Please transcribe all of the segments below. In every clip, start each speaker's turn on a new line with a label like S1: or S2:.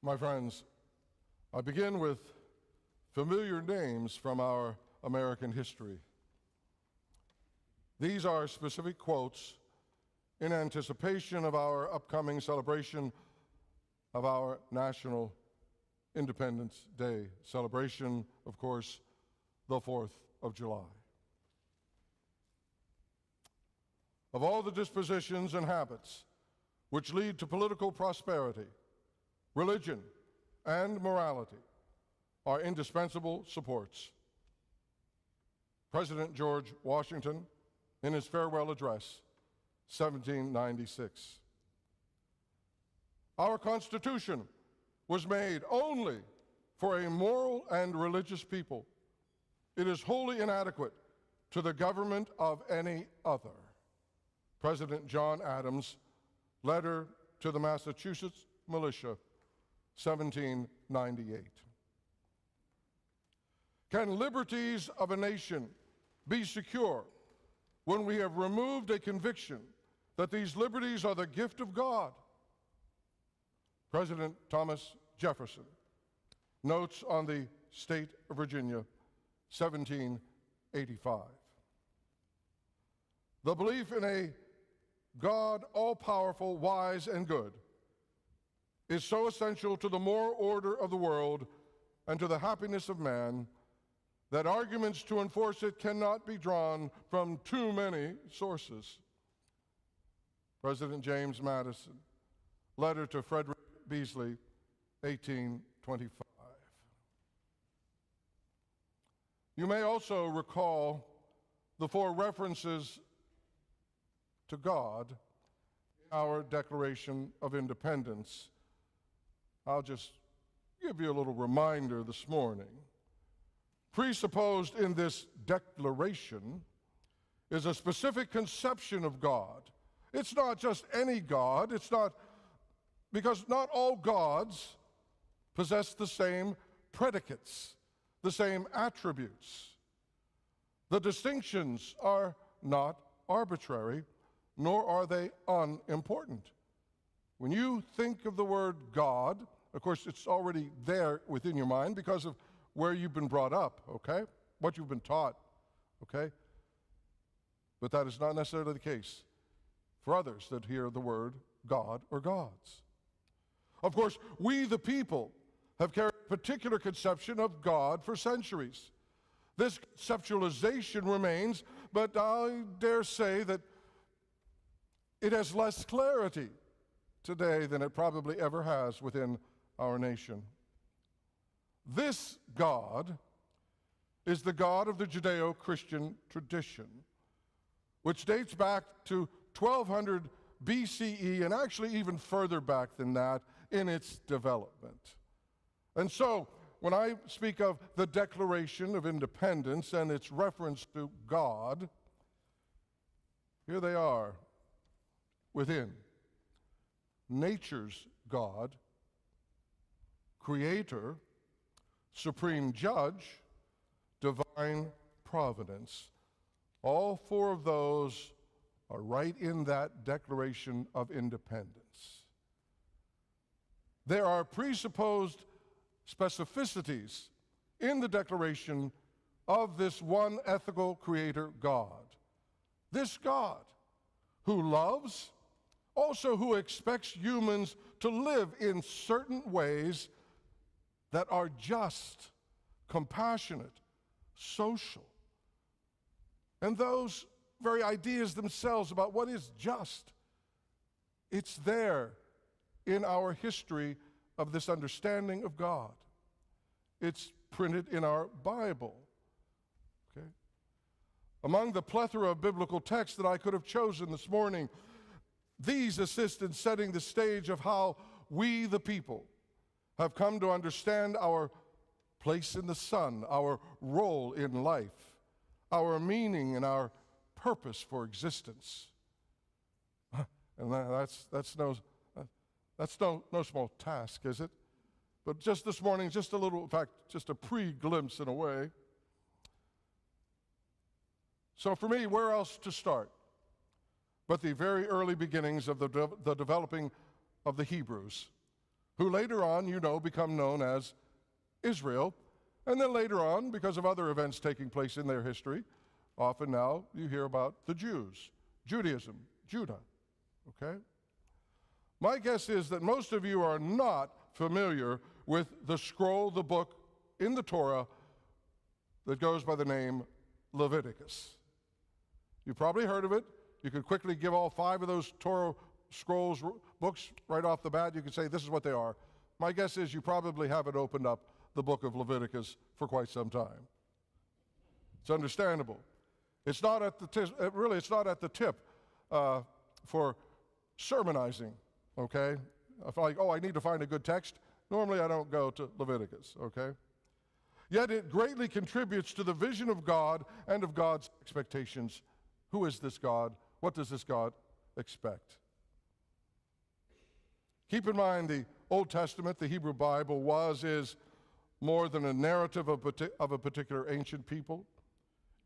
S1: My friends, I begin with familiar names from our American history. These are specific quotes in anticipation of our upcoming celebration of our National Independence Day celebration, of course, the 4th of July. Of all the dispositions and habits which lead to political prosperity, religion and morality are indispensable supports. President George Washington, in his farewell address, 1796. Our Constitution was made only for a moral and religious people. It is wholly inadequate to the government of any other. President John Adams, letter to the Massachusetts militia, 1798. Can liberties of a nation be secure when we have removed a conviction that these liberties are the gift of God? President Thomas Jefferson, notes on the state of Virginia, 1785. The belief in a God all-powerful, wise, and good is so essential to the moral order of the world and to the happiness of man that arguments to enforce it cannot be drawn from too many sources. President James Madison, letter to Frederick Beasley, 1825. You may also recall the 4 references to God in our Declaration of Independence. I'll just give you a little reminder this morning. Presupposed in this declaration is a specific conception of God. It's not just any God. It's not, because not all gods possess the same predicates, the same attributes. The distinctions are not arbitrary, nor are they unimportant. When you think of the word God, of course, it's already there within your mind because of where you've been brought up, okay? What you've been taught, okay? But that is not necessarily the case for others that hear the word God or gods. Of course, we the people have carried a particular conception of God for centuries. This conceptualization remains, but I dare say that it has less clarity today than it probably ever has within our nation. This God is the God of the Judeo-Christian tradition, which dates back to 1200 BCE and actually even further back than that in its development. And so, when I speak of the Declaration of Independence and its reference to God, here they are within: nature's God, creator, supreme judge, divine providence. All 4 of those are right in that Declaration of Independence. There are presupposed specificities in the declaration of this one ethical creator God. This God who loves, also who expects humans to live in certain ways that are just, compassionate, social. And those very ideas themselves about what is just, it's there in our history of this understanding of God. It's printed in our Bible. Okay? Among the plethora of biblical texts that I could have chosen this morning, these assist in setting the stage of how we, the people, have come to understand our place in the sun, our role in life, our meaning and our purpose for existence. And that's no small task, is it? But just this morning, just a little, in fact, just a pre-glimpse in a way. So for me, where else to start but the very early beginnings of the developing of the Hebrews, who later on, you know, become known as Israel. And then later on, because of other events taking place in their history, often now you hear about the Jews, Judaism, Judah, okay? My guess is that most of you are not familiar with the scroll, the book in the Torah that goes by the name Leviticus. You've probably heard of it. You could quickly give all 5 of those Torah scrolls, books, right off the bat. You could say, this is what they are. My guess is you probably haven't opened up the book of Leviticus for quite some time. It's understandable. It's not at the really, it's not at the tip for sermonizing, okay? If like, oh, I need to find a good text, normally I don't go to Leviticus, okay? Yet it greatly contributes to the vision of God and of God's expectations. Who is this God? What does this God expect? Keep in mind the Old Testament, the Hebrew Bible, is more than a narrative of a particular ancient people.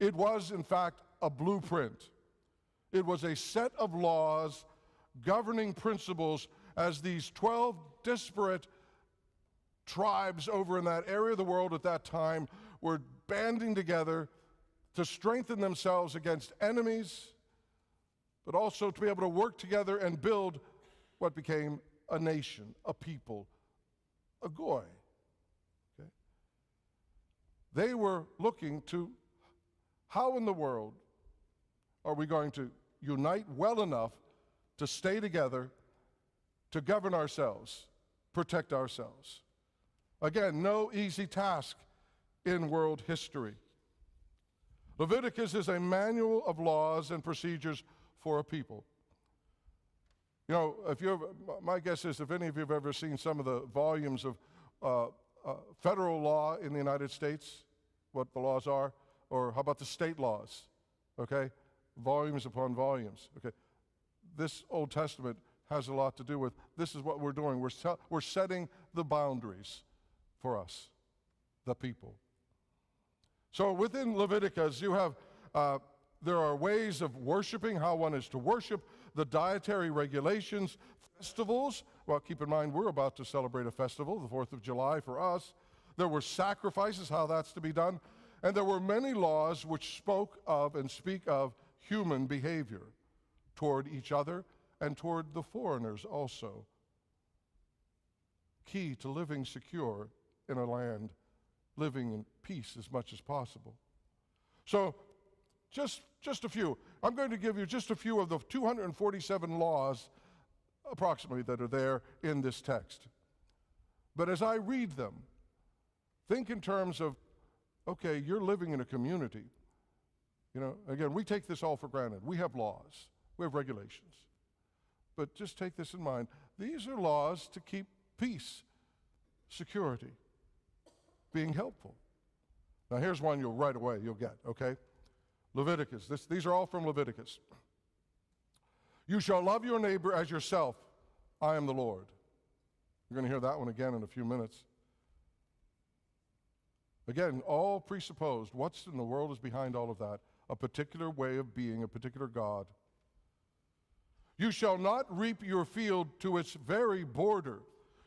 S1: It was, in fact, a blueprint. It was a set of laws, governing principles, as these 12 disparate tribes over in that area of the world at that time were banding together to strengthen themselves against enemies, but also to be able to work together and build what became a nation, a people, a goy. Okay? They were looking to how in the world are we going to unite well enough to stay together, to govern ourselves, protect ourselves. Again, no easy task in world history. Leviticus is a manual of laws and procedures for a people. You know, my guess is if any of you have ever seen some of the volumes of federal law in the United States, what the laws are, or how about the state laws, okay? Volumes upon volumes, okay? This Old Testament has a lot to do with, this is what we're doing. We're setting the boundaries for us, the people. So within Leviticus, you have, there are ways of worshiping, how one is to worship, the dietary regulations, festivals. Well, keep in mind, we're about to celebrate a festival, the 4th of July for us. There were sacrifices, how that's to be done. And there were many laws which spoke of and speak of human behavior toward each other and toward the foreigners also. Key to living secure in a land, living in peace as much as possible. So, just a few. I'm going to give you just a few of the 247 laws, approximately, that are there in this text. But as I read them, think in terms of, okay, you're living in a community. You know, again, we take this all for granted. We have laws, we have regulations. But just take this in mind. These are laws to keep peace, security, being helpful. Now here's one you'll right away you'll get, okay? Leviticus. These are all from Leviticus. You shall love your neighbor as yourself. I am the Lord. You're going to hear that one again in a few minutes. Again, all presupposed. What's in the world is behind all of that? A particular way of being, a particular God. You shall not reap your field to its very border.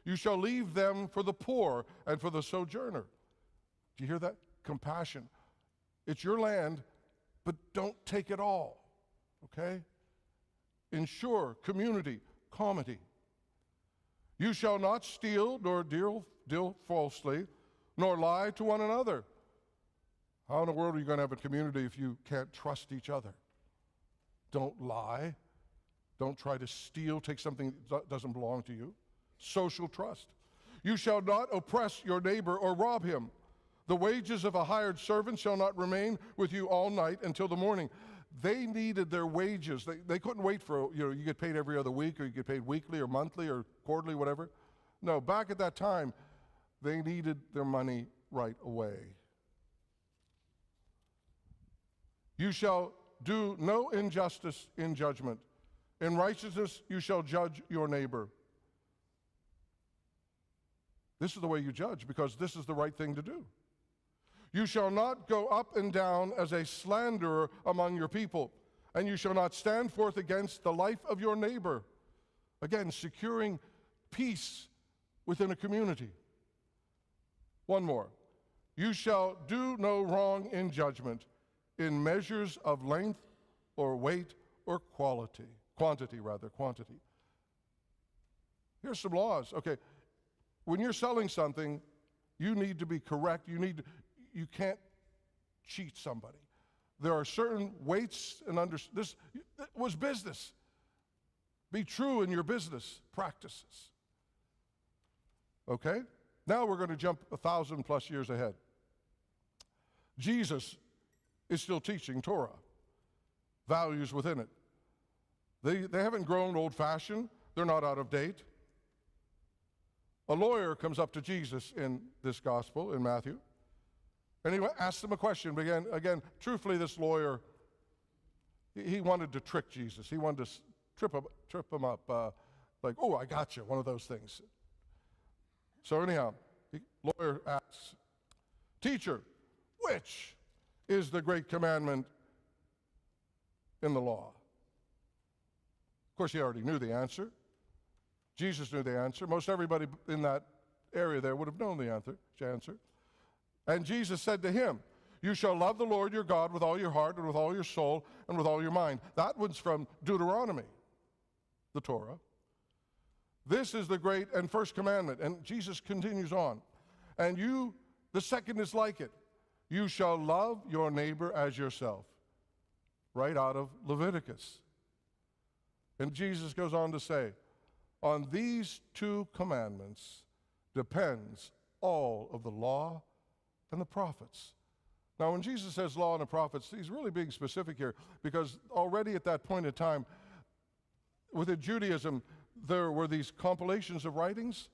S1: You shall leave them for the poor and for the sojourner. Do you hear that? Compassion. It's your land, but don't take it all, okay? Ensure community, comity. You shall not steal, nor deal falsely, nor lie to one another. How in the world are you going to have a community if you can't trust each other? Don't lie. Don't try to steal, take something that doesn't belong to you. Social trust. You shall not oppress your neighbor or rob him. The wages of a hired servant shall not remain with you all night until the morning. They needed their wages. They couldn't wait for, you get paid every other week, or you get paid weekly or monthly or quarterly, whatever. No, back at that time, they needed their money right away. You shall do no injustice in judgment. In righteousness you shall judge your neighbor. This is the way you judge, because this is the right thing to do. You shall not go up and down as a slanderer among your people, and you shall not stand forth against the life of your neighbor. Again, securing peace within a community. One more. You shall do no wrong in judgment, in measures of length or weight or quantity. Here's some laws. Okay, when you're selling something, you need to be correct. You can't cheat somebody. There are certain weights and this was business. Be true in your business practices. Okay? Now we're going to jump 1,000+ years ahead. Jesus is still teaching Torah, values within it. They haven't grown old-fashioned. They're not out of date. A lawyer comes up to Jesus in this gospel, in Matthew, and he asks him a question. But again, truthfully, this lawyer, he wanted to trick Jesus. He wanted to trip him up, like, oh, I got you, one of those things. So anyhow, the lawyer asks, Teacher, which is the great commandment in the law? Of course, he already knew the answer. Jesus knew the answer. Most everybody in that area there would have known the answer. And Jesus said to him, you shall love the Lord your God with all your heart and with all your soul and with all your mind. That one's from Deuteronomy, the Torah. This is the great and first commandment. And Jesus continues on. And the second is like it. You shall love your neighbor as yourself. Right out of Leviticus. And Jesus goes on to say, on these two commandments depends all of the law and the prophets. Now, when Jesus says law and the prophets, he's really being specific here, because already at that point in time, within Judaism, there were these compilations of writings,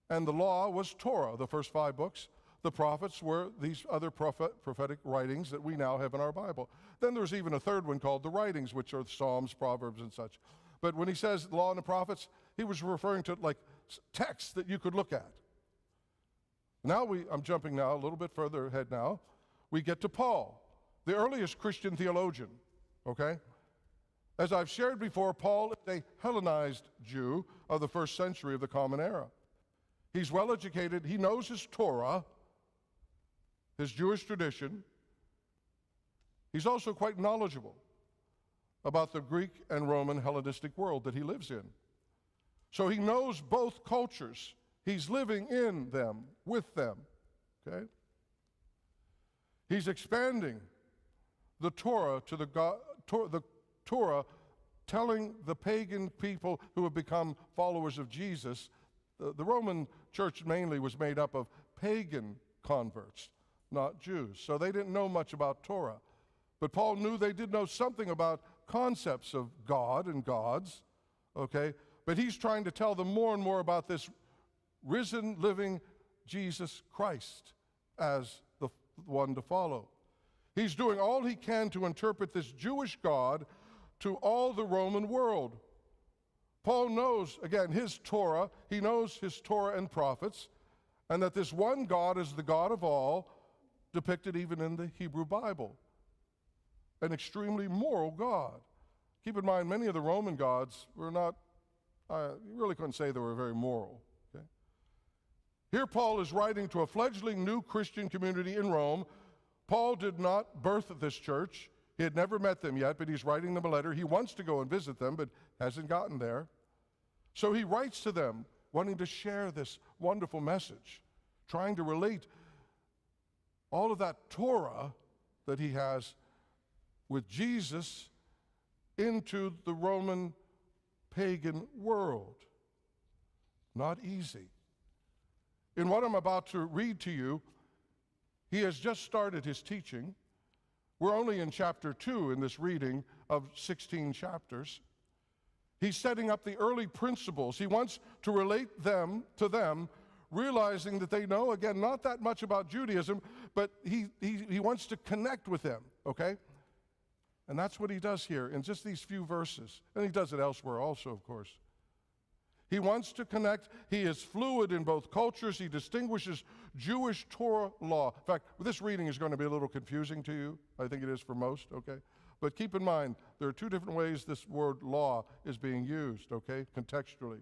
S1: and the law was Torah, the first 5 books. The prophets were these other prophetic writings that we now have in our Bible. Then there's even a third one called the writings, which are Psalms, Proverbs, and such. But when he says law and the prophets, he was referring to like texts that you could look at. Now I'm jumping now a little bit further ahead now. We get to Paul, the earliest Christian theologian, okay? As I've shared before, Paul is a Hellenized Jew of the first century of the Common Era. He's well educated. He knows his Torah, his Jewish tradition. He's also quite knowledgeable about the Greek and Roman Hellenistic world that he lives in. So he knows both cultures. He's living in them, with them, okay? He's expanding the Torah to the Torah, telling the pagan people who have become followers of Jesus. The Roman church mainly was made up of pagan converts, not Jews. So they didn't know much about Torah. But Paul knew they did know something about concepts of God and gods, okay? But he's trying to tell them more and more about this risen, living Jesus Christ as the one to follow. He's doing all he can to interpret this Jewish God to all the Roman world. Paul knows, again, his Torah. He knows his Torah and prophets, and that this one God is the God of all, depicted even in the Hebrew Bible. An extremely moral God. Keep in mind, many of the Roman gods were not, you really couldn't say they were very moral. Okay? Here Paul is writing to a fledgling new Christian community in Rome. Paul did not birth this church. He had never met them yet, but he's writing them a letter. He wants to go and visit them, but hasn't gotten there. So he writes to them, wanting to share this wonderful message, trying to relate all of that Torah that he has with Jesus into the Roman pagan world. Not easy. In what I'm about to read to you, he has just started his teaching. We're only in chapter 2 in this reading of 16 chapters. He's setting up the early principles. He wants to relate them to them, realizing that they know, again, not that much about Judaism, but he wants to connect with them, okay? And that's what he does here in just these few verses. And he does it elsewhere also, of course. He wants to connect. He is fluid in both cultures. He distinguishes Jewish Torah law. In fact, this reading is going to be a little confusing to you. I think it is for most, okay? But keep in mind, there are 2 different ways this word law is being used, okay, contextually.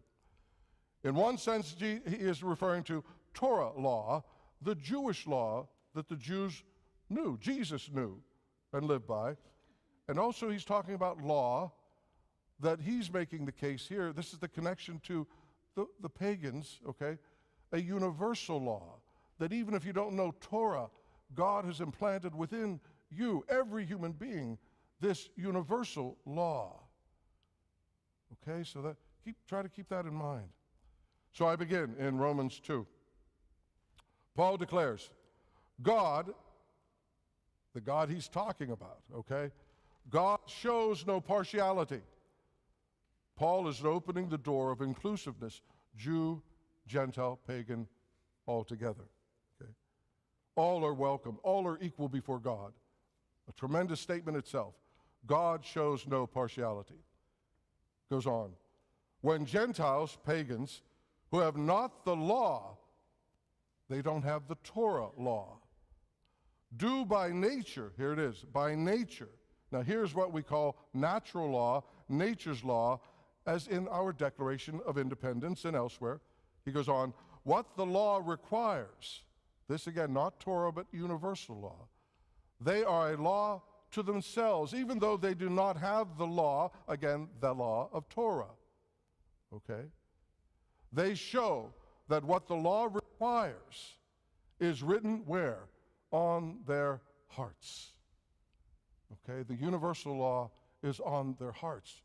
S1: In one sense, he is referring to Torah law, the Jewish law that the Jews knew, Jesus knew and lived by. And also he's talking about law that he's making the case here. This is the connection to the pagans, okay? A universal law that even if you don't know Torah, God has implanted within you, every human being, this universal law. Okay, so try to keep that in mind. So I begin in Romans 2. Paul declares, God, the God he's talking about, okay? God shows no partiality. Paul is opening the door of inclusiveness, Jew, Gentile, pagan, all together. Okay? All are welcome. All are equal before God. A tremendous statement itself. God shows no partiality. Goes on. When Gentiles, pagans, who have not the law, they don't have the Torah law, do by nature, here it is, by nature. Now here's what we call natural law, nature's law, as in our Declaration of Independence and elsewhere. He goes on, what the law requires, this again, not Torah, but universal law. They are a law to themselves, even though they do not have the law, again, the law of Torah. Okay? They show that what the law requires is written where? On their hearts. Okay? The universal law is on their hearts.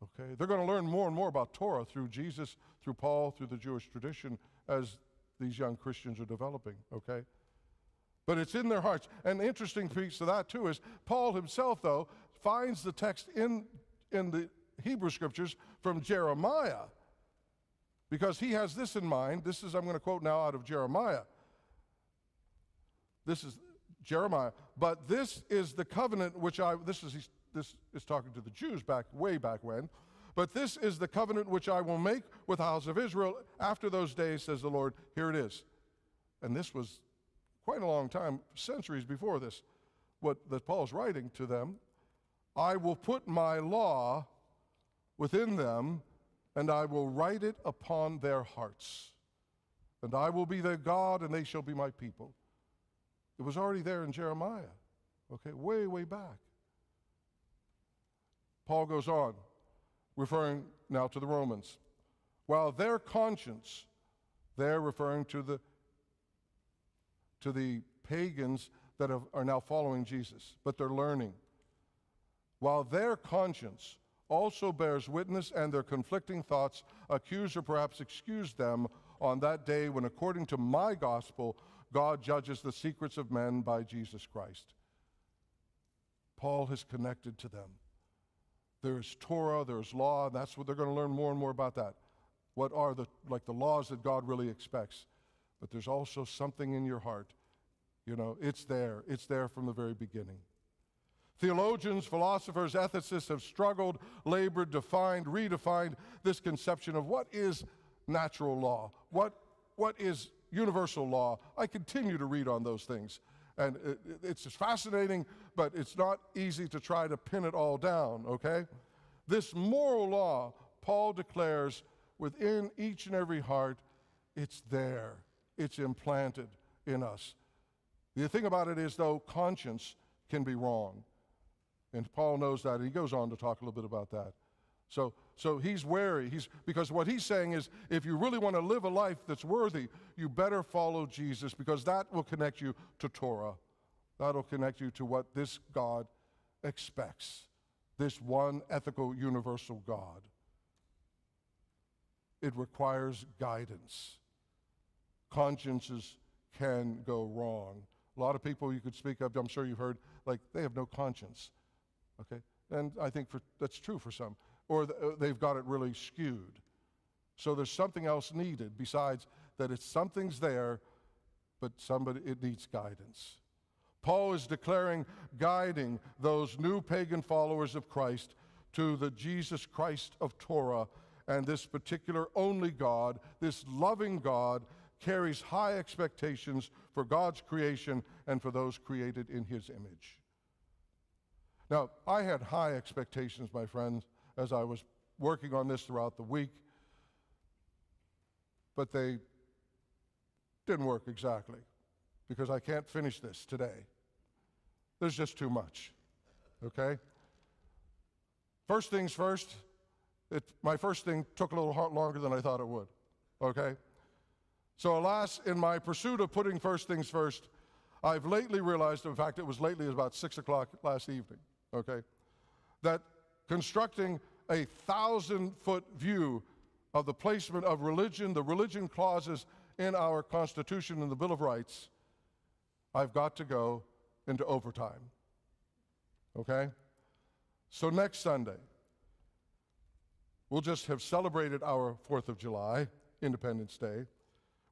S1: Okay? They're going to learn more and more about Torah through Jesus, through Paul, through the Jewish tradition as these young Christians are developing. Okay? But it's in their hearts. And the interesting piece of that too is Paul himself, though, finds the text in the Hebrew Scriptures from Jeremiah, because he has this in mind. This is, I'm going to quote now out of Jeremiah. This is Jeremiah. But this is the covenant which this is talking to the Jews way back when. But this is the covenant which I will make with the house of Israel after those days, says the Lord. Here it is. And this was quite a long time, centuries before this, that Paul's writing to them. I will put my law within them, and I will write it upon their hearts. And I will be their God, and they shall be my people. It was already there in Jeremiah, okay, way, way back. Paul goes on, referring now to the Romans. While their conscience, they're referring to the pagans that are now following Jesus, but they're learning. While their conscience also bears witness and their conflicting thoughts accuse or perhaps excuse them on that day when, according to my gospel, God judges the secrets of men by Jesus Christ. Paul has connected to them. There's Torah, there's law, and that's what they're going to learn more and more about that. What are the laws that God really expects? But there's also something in your heart. You know, it's there. It's there from the very beginning. Theologians, philosophers, ethicists have struggled, labored, defined, redefined this conception of what is natural law, what is universal law. I continue to read on those things. And it's fascinating, but it's not easy to try to pin it all down, okay? This moral law, Paul declares, within each and every heart, it's there. It's implanted in us. The thing about it is, though, conscience can be wrong. And Paul knows that, and he goes on to talk a little bit about that. So he's wary, because what he's saying is, if you really want to live a life that's worthy, you better follow Jesus, because that will connect you to Torah. That'll connect you to what this God expects, this one ethical universal God. It requires guidance. Consciences can go wrong. A lot of people you could speak of, I'm sure you've heard, like they have no conscience. Okay? And I think that's true for some. Or they've got it really skewed. So there's something else needed besides that something's there, but it needs guidance. Paul is declaring, guiding those new pagan followers of Christ to the Jesus Christ of Torah, and this particular only God, this loving God, carries high expectations for God's creation and for those created in his image. Now, I had high expectations, my friends, as I was working on this throughout the week. but they didn't work exactly, because I can't finish this today. There's just too much, okay? First things first, my first thing took a little longer than I thought it would, okay? So alas, in my pursuit of putting first things first, I've lately realized, in fact, it was lately, it was about 6 o'clock last evening, okay, that constructing a 1,000-foot view of the placement of religion, the religion clauses in our Constitution and the Bill of Rights, I've got to go into overtime, okay? So next Sunday, we'll just have celebrated our 4th of July, Independence Day,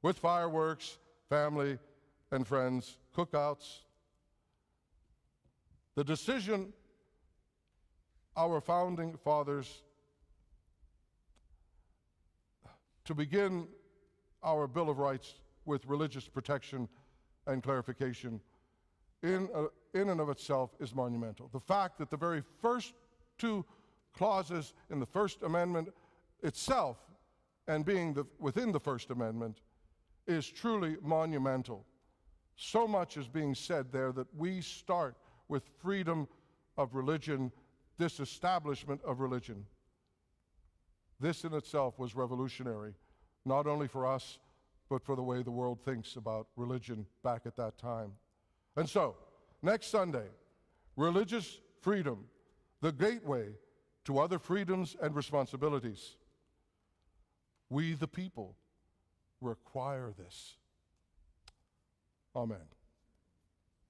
S1: with fireworks, family and friends, cookouts. The decision our founding fathers to begin our Bill of Rights with religious protection and clarification in and of itself is monumental. The fact that the very first 2 clauses in the First Amendment itself, and being within the First Amendment, is truly monumental. So much is being said there that we start with freedom of religion, disestablishment of religion. This in itself was revolutionary, not only for us, but for the way the world thinks about religion back at that time. And so, next Sunday, religious freedom, the gateway to other freedoms and responsibilities. We, the people, require this. Amen.